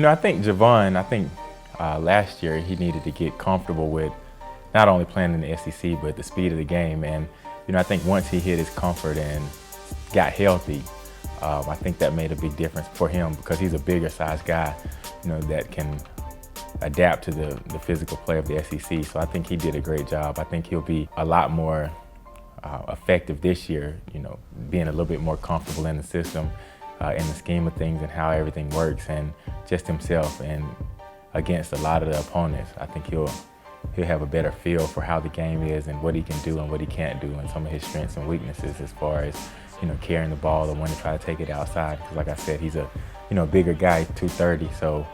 I think Jovon, last year he needed to get comfortable with not only playing in the SEC, but the speed of the game. And, I think once he hit his comfort and got healthy, I think that made a big difference for him because he's a bigger size guy, that can adapt to the physical play of the SEC. So I think he did a great job. I think he'll be a lot more effective this year, being a little bit more comfortable in the system, in the scheme of things and how everything works, and just himself. And against a lot of the opponents, I think he'll have a better feel for how the game is and what he can do and what he can't do, and some of his strengths and weaknesses as far as carrying the ball or when to try to take it outside. Because like I said, he's a bigger guy, 230. So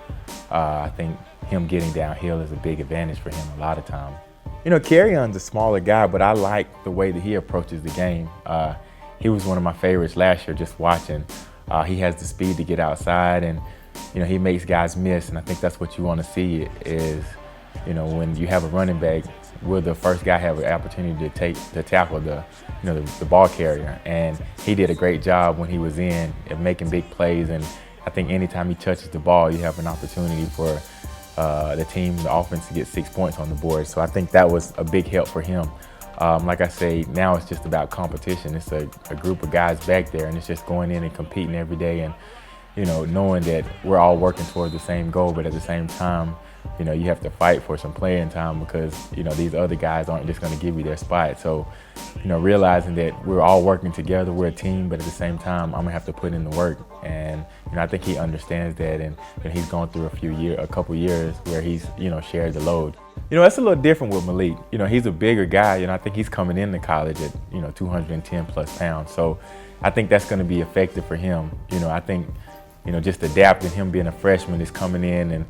I think him getting downhill is a big advantage for him a lot of times. Kerryon's a smaller guy, but I like the way that he approaches the game. He was one of my favorites last year, just watching. He has the speed to get outside, and he makes guys miss, and I think that's what you want to see is, when you have a running back, will the first guy have an opportunity to tackle the ball carrier? And he did a great job when he was in of making big plays, and I think anytime he touches the ball, you have an opportunity for the offense to get 6 points on the board. So I think that was a big help for him. Like I say, now it's just about competition. It's a group of guys back there, and it's just going in and competing every day, and knowing that we're all working toward the same goal, but at the same time, you have to fight for some playing time because these other guys aren't just going to give you their spot. So realizing that we're all working together, we're a team, but at the same time, I'm gonna have to put in the work. And I think he understands that, and he's gone through a couple years where he's shared the load. That's a little different with Malik. He's a bigger guy, and I think he's coming into college at 210 plus pounds. So I think that's going to be effective for him. I think just adapting, him being a freshman, is coming in and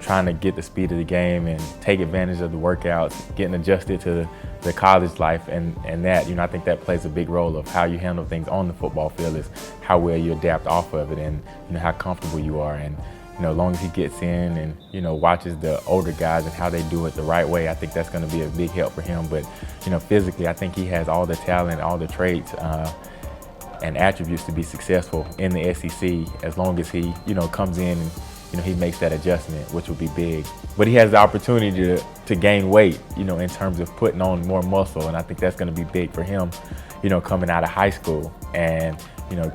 trying to get the speed of the game and take advantage of the workouts, getting adjusted to the college life, and that, I think that plays a big role of how you handle things on the football field, is how well you adapt off of it, and how comfortable you are. And as long as he gets in and watches the older guys and how they do it the right way, I think that's going to be a big help for him. But physically, I think he has all the talent, all the traits and attributes to be successful in the SEC, as long as he comes in and he makes that adjustment, which will be big. But he has the opportunity to gain weight, in terms of putting on more muscle, and I think that's going to be big for him, coming out of high school, and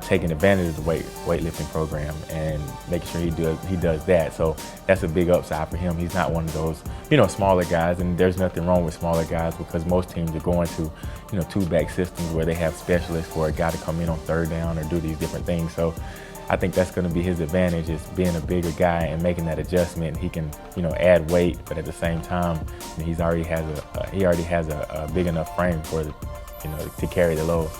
taking advantage of the weightlifting program and making sure he does that. So that's a big upside for him. He's not one of those smaller guys, and there's nothing wrong with smaller guys because most teams are going to two-back systems where they have specialists for a guy to come in on third down or do these different things. So I think that's going to be his advantage, is being a bigger guy and making that adjustment. He can, add weight, but at the same time, he already has a big enough frame for to carry the load.